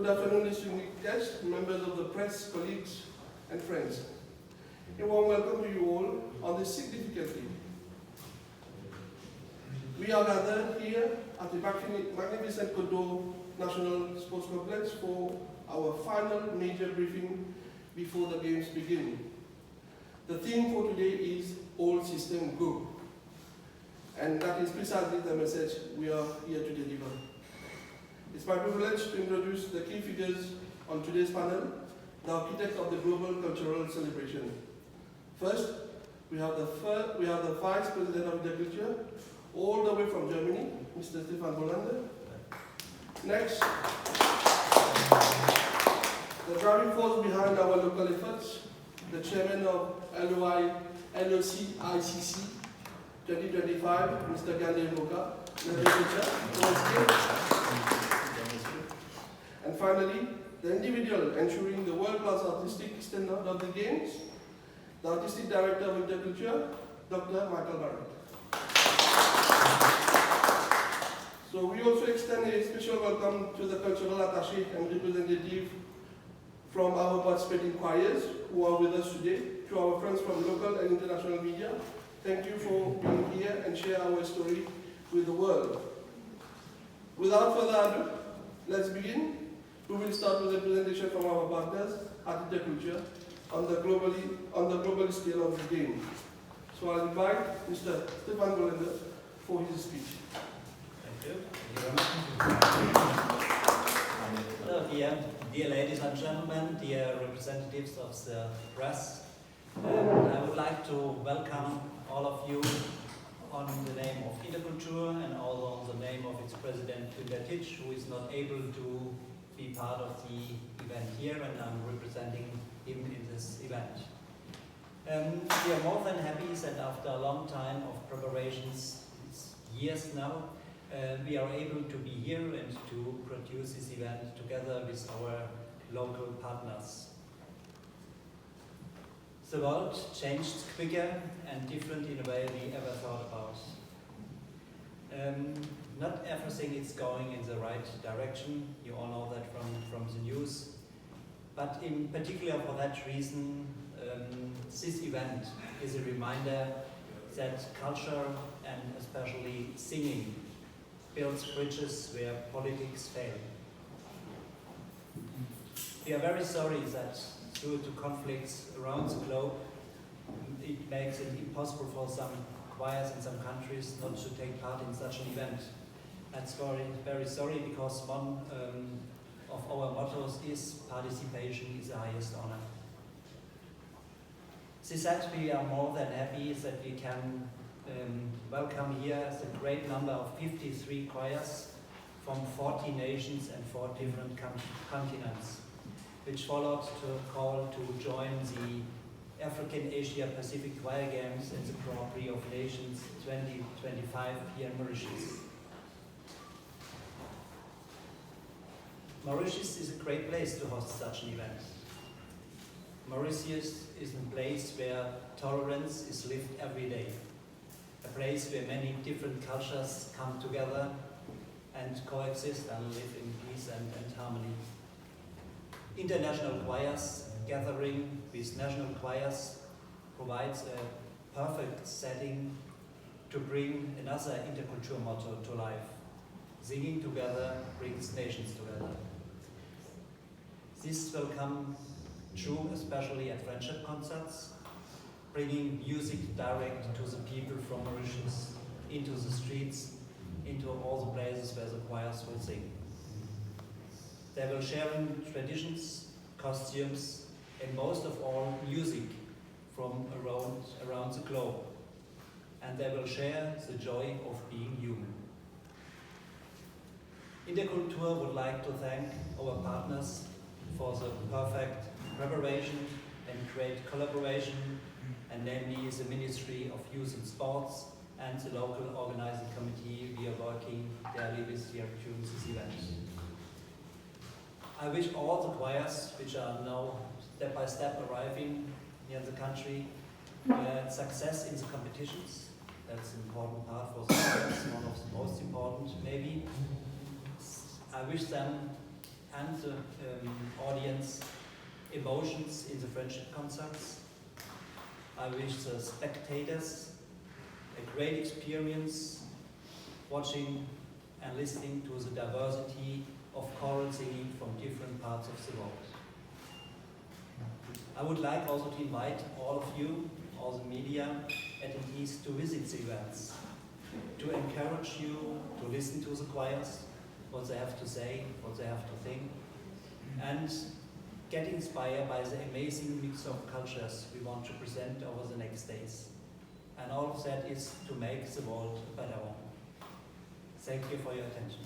Good afternoon, distinguished guests, members of the press, colleagues, and friends. A warm welcome to you all on this significant day. We are gathered here at the magnificent Kodo National Sports Complex for our final major briefing before the games begin. The theme for today is All System Go. And that is precisely the message we are here to deliver. It's my privilege to introduce the key figures on today's panel, the architects of the global cultural celebration. First, we have the Vice President of Integration, all the way from Germany, Mr. Stefan Bolander. Next, the driving force behind our local efforts, the Chairman of LOC-ICC 2025, Mr. Gandhi Moka. And finally, the individual ensuring the world-class artistic standard of the Games, the Artistic Director of Interculture, Dr. Michael Barrett. So we also extend a special welcome to the cultural attaché and representative from our participating choirs who are with us today, to our friends from local and international media. Thank you for being here and share our story with the world. Without further ado, let's begin. We will start with a presentation from our partners at Interculture on the global scale of the game. So I'll invite Mr. Stefan Bolander for his speech. Thank you. Hello, dear ladies and gentlemen, dear representatives of the press. I would like to welcome all of you on the name of Interculture and also on the name of its president, Günter Titsch, who is not able to be part of the event here, and I'm representing him in this event. We are more than happy that after a long time of preparations, it's years now, we are able to be here and to produce this event together with our local partners. The world changed quicker and different in a way we ever thought about. Not everything is going in the right direction, you all know that from the news, but in particular for that reason, this event is a reminder that culture and especially singing builds bridges where politics fail. We are very sorry that due to conflicts around the globe, it makes it impossible for some choirs in some countries not to take part in such an event. That's very sorry, because one of our mottos is participation is the highest honor. This said, we are more than happy that we can welcome here the great number of 53 choirs from 40 nations and 4 different continents, which followed to a call to join the African Asia Pacific Choir Games and the Grand Prix of Nations 2025 here in Mauritius. Mauritius is a great place to host such an event. Mauritius is a place where tolerance is lived every day, a place where many different cultures come together and coexist and live in peace and harmony. International choirs gathering with national choirs provides a perfect setting to bring another intercultural motto to life. Singing together brings nations together. This will come true especially at friendship concerts, bringing music direct to the people from Mauritius, into the streets, into all the places where the choirs will sing. They will share traditions, costumes, and most of all, music from around the globe. And they will share the joy of being human. Interculture would like to thank our partners for the perfect preparation and great collaboration, and namely the Ministry of Youth and Sports and the local organizing committee. We are working daily with here during this event. I wish all the choirs, which are now step by step arriving near the country, success in the competitions. That's an important part for the choirs, one of the most important maybe. I wish them and the audience emotions in the friendship concerts. I wish the spectators a great experience watching and listening to the diversity of choral singing from different parts of the world. I would like also to invite all of you, all the media attendees, to visit the events, to encourage you to listen to the choirs, what they have to say, what they have to think, and get inspired by the amazing mix of cultures we want to present over the next days. And all of that is to make the world a better one. Thank you for your attention.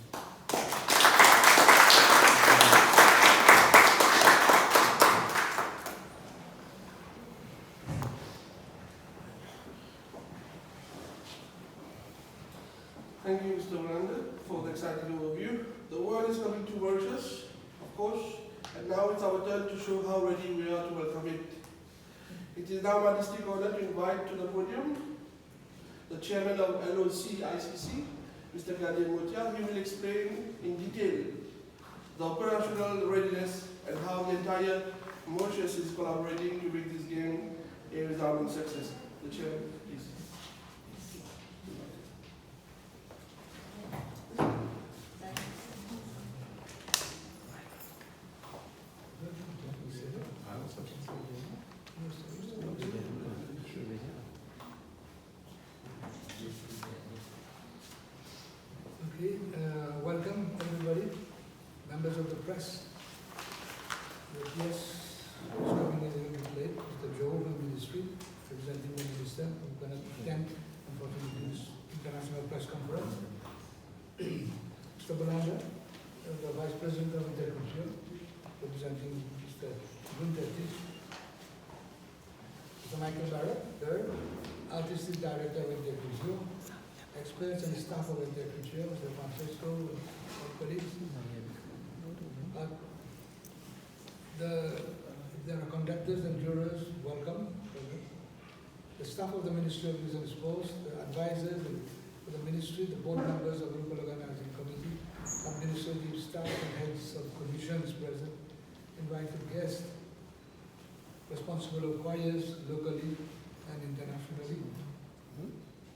Thank you, Mr. Miranda, for the exciting overview. The word is coming to Mauritius, of course, and now it's our turn to show how ready we are to welcome it. It is now my distinct honor to invite to the podium the chairman of LOC-ICC, Mr. Gladier Motia. He will explain in detail the operational readiness and how the entire Mauritius is collaborating to make this game a resounding success. The chairman, please. Welcome everybody, members of the press. Yes, I was coming in a little bit late. Mr. Joe from the Ministry, representing the Minister, who going to attend, unfortunately, this international press conference. Mr. Bolanda, the Vice President of Interculture, representing Mr. Guntertis. Mr. Michael Barrett, third, Artistic Director of Interculture. Experts and staff of Interculture, Mr. Francisco, and colleagues. There are conductors and jurors, welcome. The staff of the Ministry of Youth and Sports, the advisors for the Ministry, the board members of the local organizing committee, administrative staff and heads of commissions present, invited guests, responsible of choirs locally and internationally.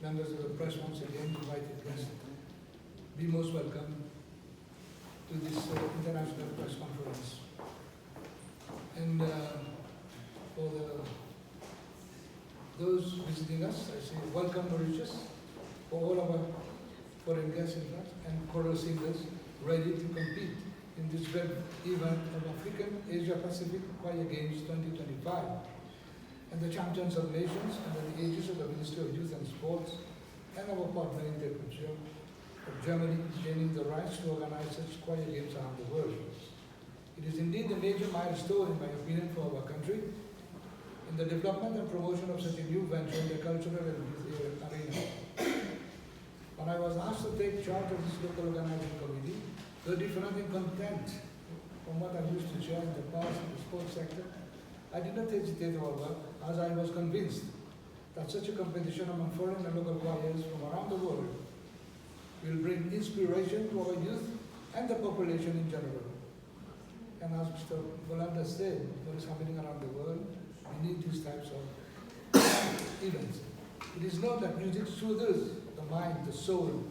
Members of the press, once again, invited guests, be most welcome to this international press conference. And for those visiting us, I say welcome Mauritius, for all of our foreign guests in fact, and choral singers ready to compete in this great event of African Asia Pacific Choir Games 2025. And the champions of nations under the aegis of the Ministry of Youth and Sports and our partner Interculture of Germany is gaining the rights to organize such choir games around the world. It is indeed a major milestone, in my opinion, for our country in the development and promotion of such a new venture in the cultural and youth arena. When I was asked to take charge of this local organizing committee, though different in content from what I used to chair in the past in the sports sector, I did not hesitate, however, as I was convinced that such a competition among foreign and local choirs from around the world will bring inspiration to our youth and the population in general. And as Mr. Bolanda said, what is happening around the world, we need these types of events. It is known that music soothes the mind, the soul,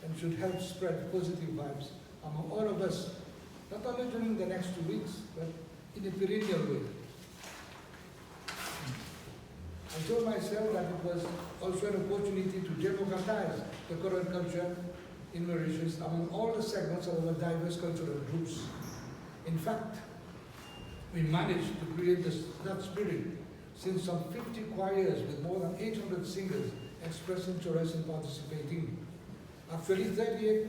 and should help spread positive vibes among all of us, not only during the next 2 weeks, but in a perennial way. I told myself that it was also an opportunity to democratize the choral culture in Mauritius among all the segments of our diverse cultural groups. In fact, we managed to create that spirit since some 50 choirs with more than 800 singers expressed interest in participating. Actually, 38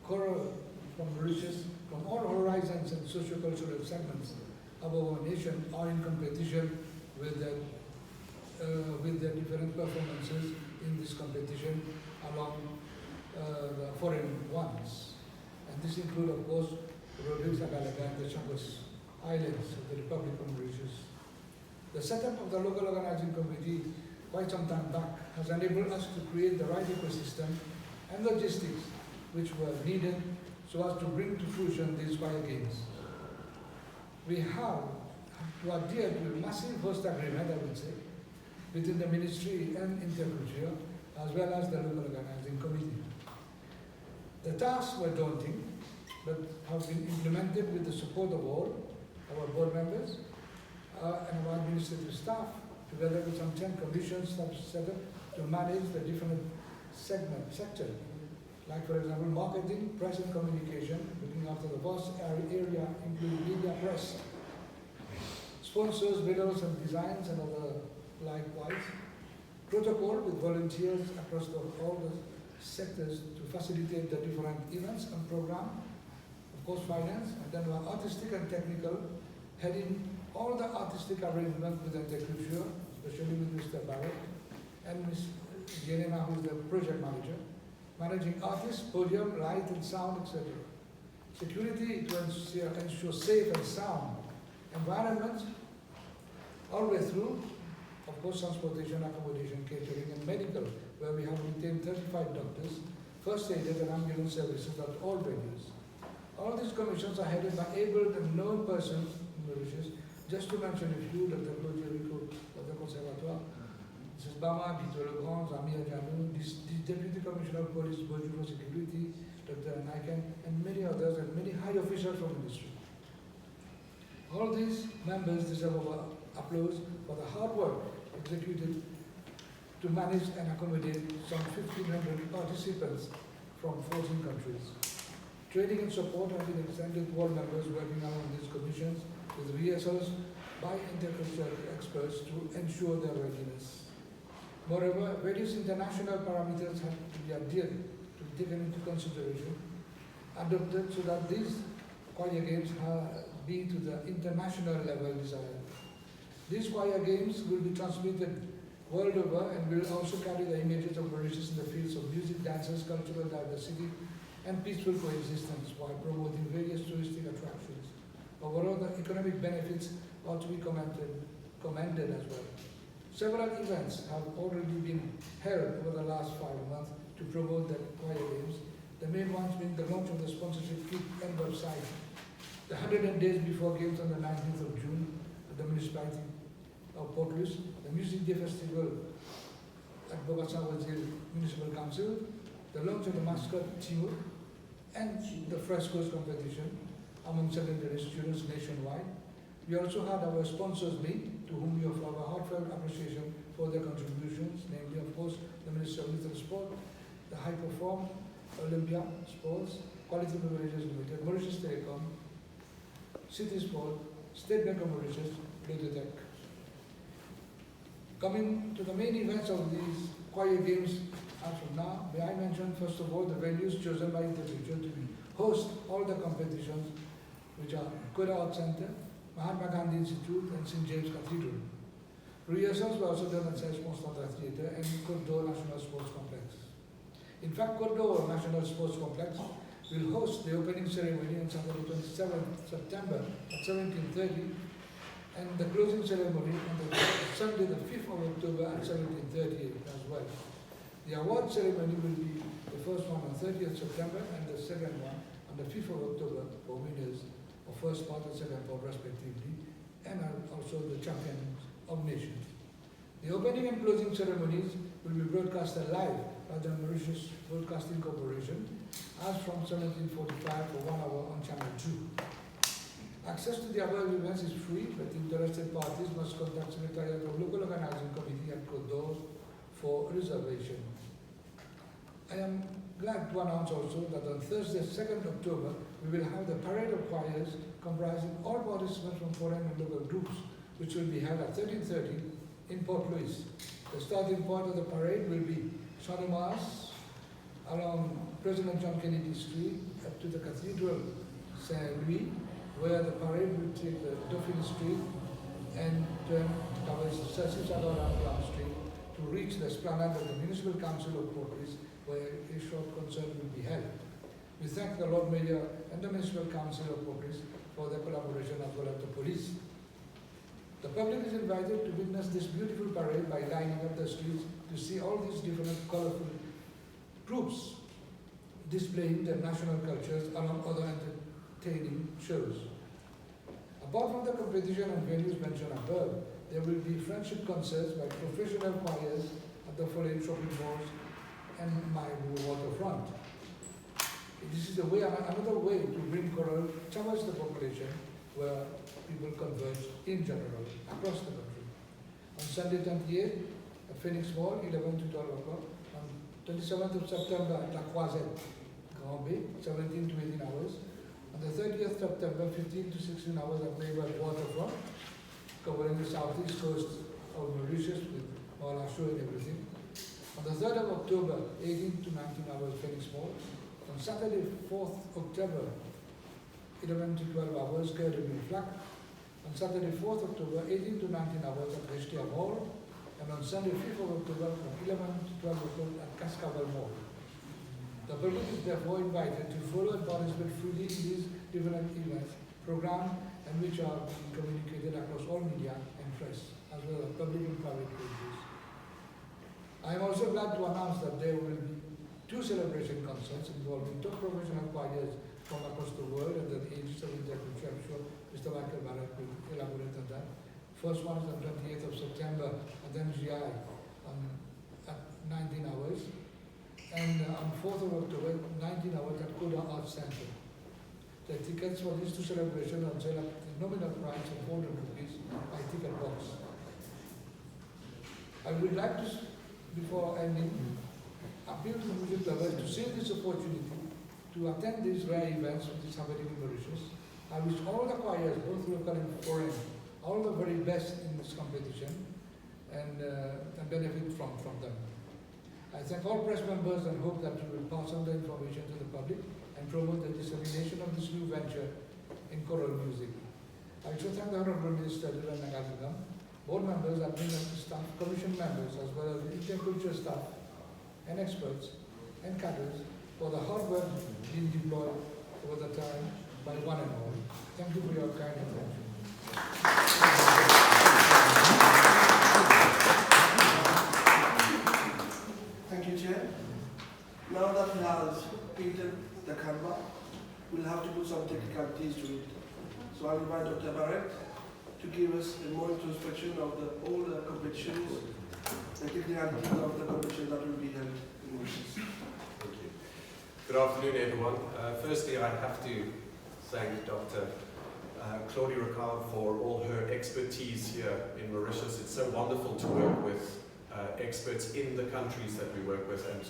choral from Mauritius, from all horizons and socio-cultural segments of our nation are in competition with the different performances in this competition along the foreign ones. And this includes, of course, Rodriguez Agalaga and the Chagos Islands of the Republic of Mauritius. The setup of the local organizing committee quite some time back has enabled us to create the right ecosystem and logistics which were needed so as to bring to fruition these choir games. we have to adhere to a massive host agreement, I would say, between the ministry and interculture, as well as the local organizing committee. The tasks were daunting, but have been implemented with the support of all our board members and our administrative staff, together with some 10 commissions that were set up to manage the different sectors. Like, for example, marketing, press and communication, looking after the vast area, including media, press, sponsors, videos and designs, and other likewise. Protocol with volunteers across all the sectors to facilitate the different events and programs. Of course, finance, and then our artistic and technical, heading all the artistic arrangements with the culture, especially with Mr. Barrett, and Ms. Jelena, who is the project manager, managing artists, podium, light and sound, etc. Security to ensure safe and sound environment all the way through. Of course, transportation, accommodation, catering, and medical, where we have retained 35 doctors, first aiders, and ambulance services at all venues. All these commissions are headed by able and known persons in Mauritius. Just to mention a few, Dr. Claude Jericho of the Conservatoire, Mrs. Bama, Vito Legrand, Amir Janou, the Deputy Commissioner of Police, Board for Security, Dr. Naiken, and many others, and many high officials from the ministry. All these members deserve our applause for the hard work executed to manage and accommodate some 1,500 participants from 14 countries. Training and support have been extended to all members working on these commissions with rehearsals by intercultural experts to ensure their readiness. Moreover, various international parameters have to be adhered to be taken into consideration, adopted so that these choir games be to the international level desired. These choir games will be transmitted world over and will also carry the images of Mauritius in the fields of music, dances, cultural diversity, and peaceful coexistence while promoting various touristic attractions. Overall, the economic benefits ought to be commended as well. Several events have already been held over the last 5 months to promote the choir games, the main ones being the launch of the sponsorship kit and website, the 100 days before games on the 19th of June at the municipality of Port Louis, the Music Day Festival at Bogasa Wazir Municipal Council, the launch of the mascot Timur, and the frescoes competition among secondary students nationwide. We also had our sponsors meet, to whom we offer our heartfelt appreciation for their contributions, namely, of course, the Minister of Youth and Sport, the High Perform, Olympia Sports, Quality Beverages Limited, Mauritius Telecom, City Sport, State Bank of Mauritius, Plutotech. Coming to the main events of these choir games as from now, may I mention first of all the venues chosen by Interculture to host all the competitions, which are Koda Art Center, Mahatma Gandhi Institute, and St. James Cathedral. Rehearsals were also done at Saint Constantin Theatre and Côte d'Or National Sports Complex. In fact, Côte d'Or National Sports Complex will host the opening ceremony on Saturday 27th September at 17:30 and the closing ceremony on the Sunday the 5th of October at 17:30 as well. The award ceremony will be the first one on 30th September and the second one on the 5th of October for winners of first part and second part respectively, and also the champions of nations. The opening and closing ceremonies will be broadcasted live by the Mauritius Broadcasting Corporation as from 17:45 for 1 hour on Channel 2. Access to the above events is free, but interested parties must contact Secretariat of Local Organizing Committee at Côte d'Or for reservation. I am glad to announce also that on Thursday, 2nd October, we will have the parade of choirs comprising all participants from foreign and local groups, which will be held at 13:30 in Port Louis. The starting point of the parade will be Champ-de-Mars along President John Kennedy Street up to the Cathedral Saint-Louis, where the parade will take the Dauphine Street and turn towards Sassi-Sagar-Grand Street to reach the esplanade of the Municipal Council of Port Louis, where a short concert will be held. We thank the Lord Mayor and the Municipal Council of Port Louis for their collaboration as well as the police. The public is invited to witness this beautiful parade by lining up the streets to see all these different colorful groups displaying their national cultures along other entertaining shows. Apart from the competition and venues mentioned above, there will be friendship concerts by professional choirs at the following shopping malls and my waterfront. This is another way to bring choral towards the population where people converge in general across the country. On Sunday 28th at Phoenix Mall, 11 to 12 o'clock. On 27th of September at La Croisette, Grand Bay, 17 to 18 hours. On the 30th September, 15 to 16 hours at Maywood Waterfront, covering the southeast coast of Mauritius with all our show and everything. On the 3rd of October, 18 to 19 hours, Phoenix Mall. On Saturday, 4th October, 11 to 12 hours, Garden Flack. On Saturday, 4th October, 18 to 19 hours at Restia Mall. And on Sunday, 5th of October, from 11 to 12 o'clock at Cascavel Mall. The public is therefore invited to follow and participate fully in these different events, programs, and which are being communicated across all media and press, as well as public and private pages. I am also glad to announce that there will be 2 celebration concerts involving top professional choirs from across the world and the ages of integrity. I'm sure Mr. Michael Barrett will elaborate on that. First one is on 28th of September at MGI at 19 hours. And on 4th of October, 19 hours at Koda Arts Center. The tickets for these 2 celebrations are on sale at the nominal price of 400 rupees by ticket box. I would like to, before ending, appeal to the music lovers to seize this opportunity to attend these rare events which is happening in Mauritius. I wish all the choirs, both local and foreign, all the very best in this competition and benefit from them. I thank all press members and hope that you will pass on the information to the public and promote the dissemination of this new venture in choral music. I also thank the Honorable Minister Duran Nagalingam, board members, admin staff, commission members, as well as the intercultural staff and experts and cadres for the hard work being deployed over the time by one and all. Thank you for your kind attention. Thank you, Chair. Now that we have painted the canvas, we'll have to put some technicalities to it. So I'll invite Dr. Barrett to give us a more introspection of all the competitions, the technicalities of the competition that will be held in Mauritius. Thank you. Good afternoon, everyone. Firstly, I have to thank Dr. Claudie Ricard for all her expertise here in Mauritius. It's so wonderful to work with experts in the countries that we work with, and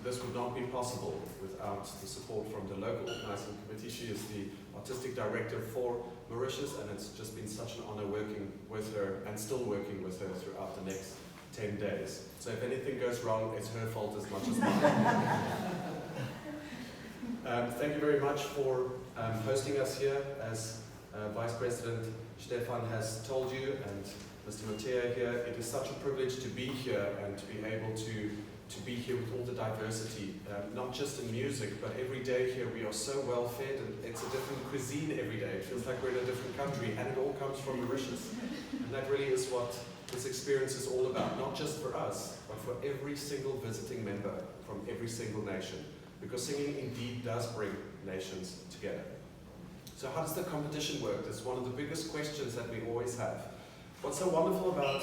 this would not be possible without the support from the local organizing committee. She is the artistic director for Mauritius, and it's just been such an honor working with her and still working with her throughout the next 10 days. So if anything goes wrong, it's her fault as much as mine. Thank you very much for hosting us here. As Vice President Stefan has told you, and Mr. Matea here, it is such a privilege to be here and to be able to be here with all the diversity, not just in music, but every day here we are so well fed, and it's a different cuisine every day. It feels like we're in a different country, and it all comes from Mauritius. And that really is what this experience is all about, not just for us, but for every single visiting member from every single nation, because singing indeed does bring nations together. So how does the competition work? That's one of the biggest questions that we always have. What's so wonderful about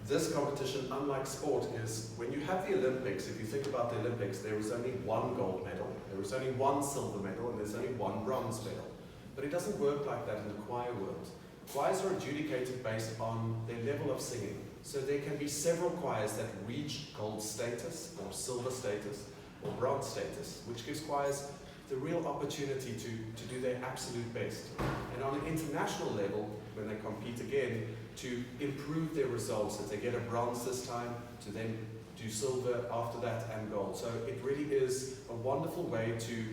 this competition, unlike sport, is when you have the Olympics, if you think about the Olympics, there is only one gold medal, there is only one silver medal, and there's only one bronze medal. But it doesn't work like that in the choir world. Choirs are adjudicated based on their level of singing. So there can be several choirs that reach gold status, or silver status, or bronze status, which gives choirs the real opportunity to do their absolute best. And on an international level, when they compete again, to improve their results, if they get a bronze this time, to then do silver after that and gold. So it really is a wonderful way to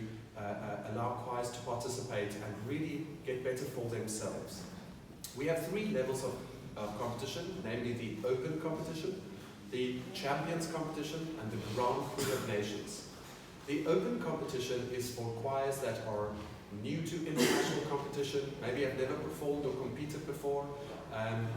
allow choirs to participate and really get better for themselves. We have 3 levels of competition, namely the open competition, the champions competition, and the Grand Prix of Nations. The open competition is for choirs that are new to international competition, maybe have never performed or competed before, and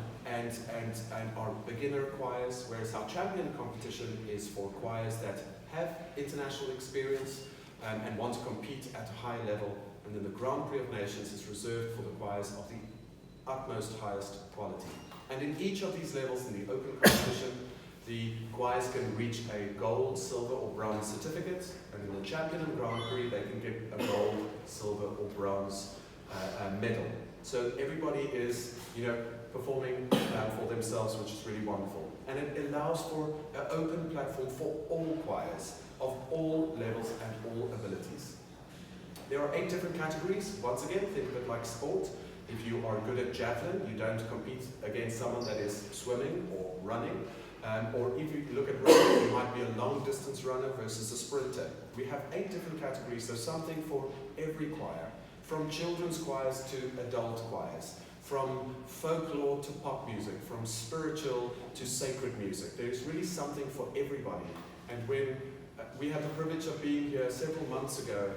are beginner choirs, whereas our champion competition is for choirs that have international experience and want to compete at a high level. And then the Grand Prix of Nations is reserved for the choirs of the utmost highest quality. And in each of these levels in the open competition, the choirs can reach a gold, silver or bronze certificate, and in the Champion and Grand Prix they can get a gold, silver or bronze medal. So everybody is, performing for themselves, which is really wonderful. And it allows for an open platform for all choirs of all levels and all abilities. There are 8 different categories. Once again, think of it like sport. If you are good at javelin, you don't compete against someone that is swimming or running. Or if you look at running, you might be a long distance runner versus a sprinter. We have 8 different categories, so something for every choir. From children's choirs to adult choirs. From folklore to pop music. From spiritual to sacred music. There's really something for everybody. And when we had the privilege of being here several months ago,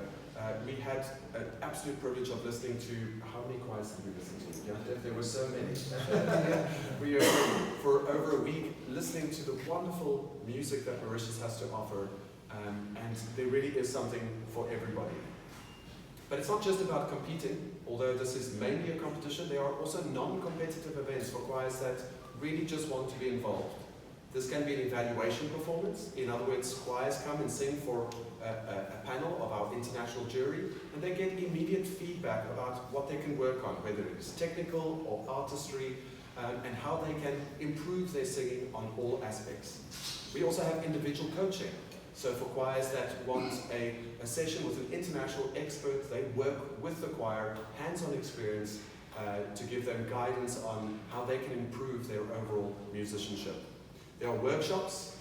we had an absolute privilege of listening to, how many choirs did we listen to? Yeah, there were so many. We were for over a week listening to the wonderful music that Mauritius has to offer, and there really is something for everybody. But it's not just about competing, although this is mainly a competition. There are also non-competitive events for choirs that really just want to be involved. This can be an evaluation performance. In other words, choirs come and sing for a panel of our international jury, and they get immediate feedback about what they can work on, whether it is technical or artistry, and how they can improve their singing on all aspects. We also have individual coaching. So for choirs that want a session with an international expert, they work with the choir, hands-on experience, to give them guidance on how they can improve their overall musicianship. There are workshops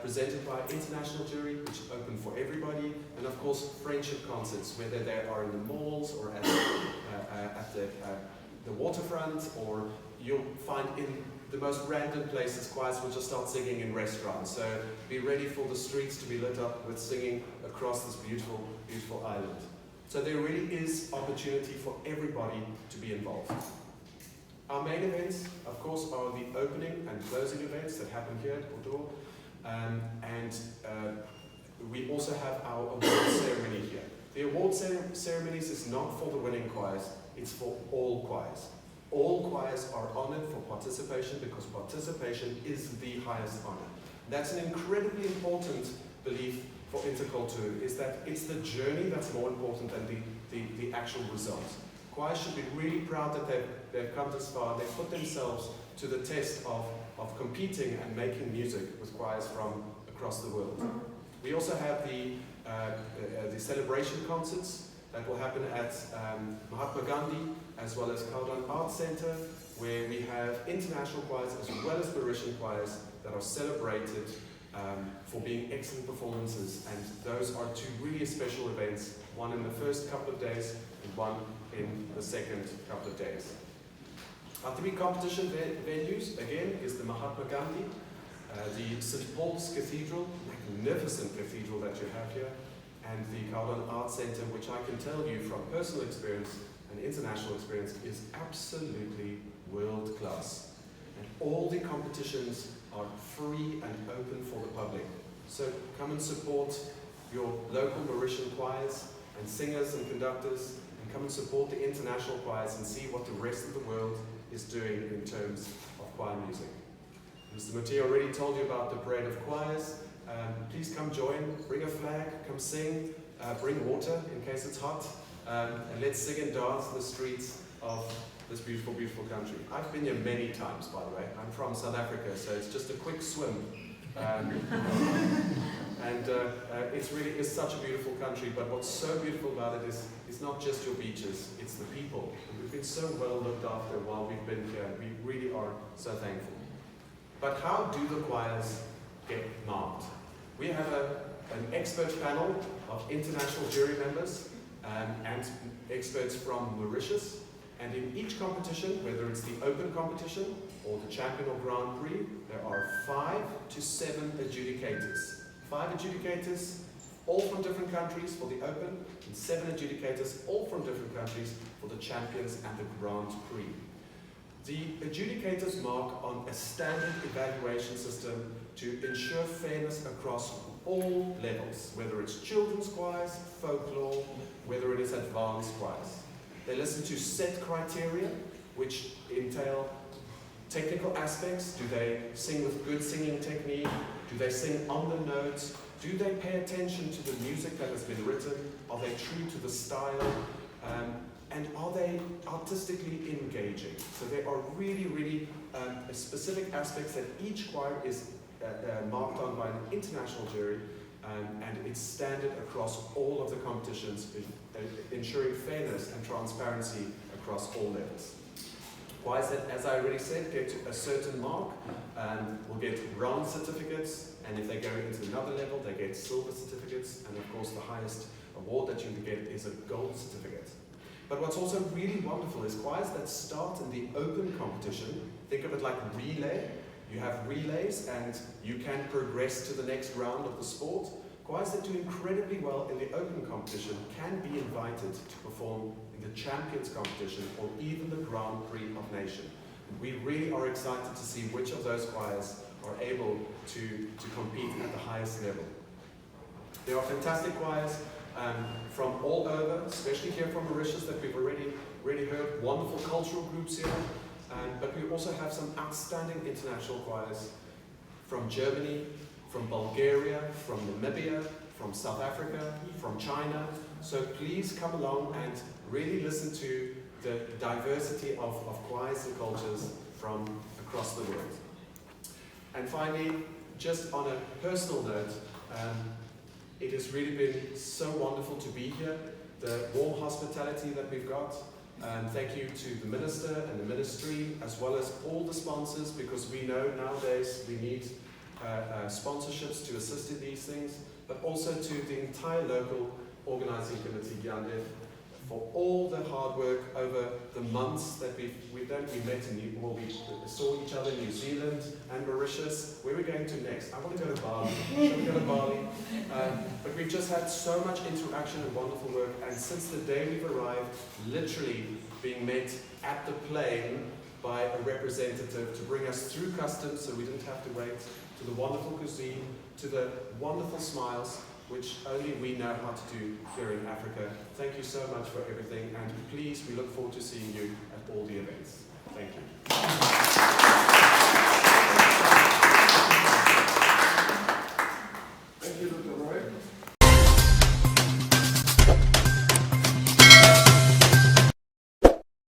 presented by international jury, which are open for everybody, and of course friendship concerts, whether they are in the malls or at the waterfront, or you'll find in the most random places choirs will just start singing in restaurants. So be ready for the streets to be lit up with singing across this beautiful, beautiful island. So there really is opportunity for everybody to be involved. Our main events, of course, are the opening and closing events that happen here at Bordeaux. We also have our award ceremony here. The award ceremonies is not for the winning choirs, it's for all choirs. All choirs are honored for participation because participation is the highest honor. That's an incredibly important belief for interculture, is that it's the journey that's more important than the actual result. Choirs should be really proud that they've come this far. They've put themselves to the test of competing and making music with choirs from across the world. We also have the celebration concerts that will happen at Mahatma Gandhi as well as Kaudon Arts Center, where we have international choirs as well as Mauritian choirs that are celebrated for being excellent performances. And those are 2 really special events, one in the first couple of days and one in the second couple of days. Our 3 competition venues, again, is the Mahatma Gandhi, the St. Paul's Cathedral, magnificent cathedral that you have here, and the Kaudon Arts Center, which I can tell you from personal experience and international experience is absolutely world class. And all the competitions are free and open for the public. So come and support your local Mauritian choirs and singers and conductors, and come and support the international choirs and see what the rest of the world is doing in terms of choir music. Mr. Mateo already told you about the Parade of Choirs. Please come join, bring a flag, come sing, bring water in case it's hot, and let's sing and dance in the streets of this beautiful, beautiful country. I've been here many times, by the way. I'm from South Africa, so it's just a quick swim. It really is such a beautiful country, but what's so beautiful about it is it's not just your beaches, it's the people. And we've been so well looked after while we've been here, and we really are so thankful. But how do the choirs get marked? We have an expert panel of international jury members and experts from Mauritius. And in each competition, whether it's the open competition or the Champion or Grand Prix, there are 5 to 7 adjudicators. 5 adjudicators, all from different countries for the open, and 7 adjudicators, all from different countries for the Champions and the Grand Prix. The adjudicators mark on a standard evaluation system to ensure fairness across all levels, whether it's children's choirs, folklore, whether it is advanced choirs. They listen to set criteria which entail technical aspects. Do they sing with good singing technique? Do they sing on the notes? Do they pay attention to the music that has been written? Are they true to the style? And are they artistically engaging? So there are really specific aspects that each choir is marked on by an international jury, and it's standard across all of the competitions, ensuring fairness and transparency across all levels. Choirs that, as I already said, get to a certain mark will get bronze certificates, and if they go into another level, they get silver certificates, and of course the highest award that you can get is a gold certificate. But what's also really wonderful is choirs that start in the open competition. Think of it like relay. You have relays and you can progress to the next round of the sport. Choirs that do incredibly well in the open competition can be invited to perform in the Champions competition or even the Grand Prix of Nation. We really are excited to see which of those choirs are able to compete at the highest level. There are fantastic choirs from all over, especially here from Mauritius that we've already heard, wonderful cultural groups here, but we also have some outstanding international choirs from Germany, from Bulgaria, from Namibia, from South Africa, from China. So please come along and really listen to the diversity of choirs and cultures from across the world. And finally, just on a personal note, it has really been so wonderful to be here. The warm hospitality that we've got. Thank you to the Minister and the Ministry, as well as all the sponsors, because we know nowadays we need sponsorships to assist in these things, but also to the entire local organising committee, Gyandef, for all the hard work over the months that we've done. We met in we saw each other in New Zealand and Mauritius. Where are we going to next? I want to go to Bali. Shall we go to Bali? But we've just had so much interaction and wonderful work, and since the day we've arrived, literally being met at the plane by a representative to bring us through customs so we didn't have to wait, to the wonderful cuisine, to the wonderful smiles, which only we know how to do here in Africa. Thank you so much for everything, and please, we look forward to seeing you at all the events.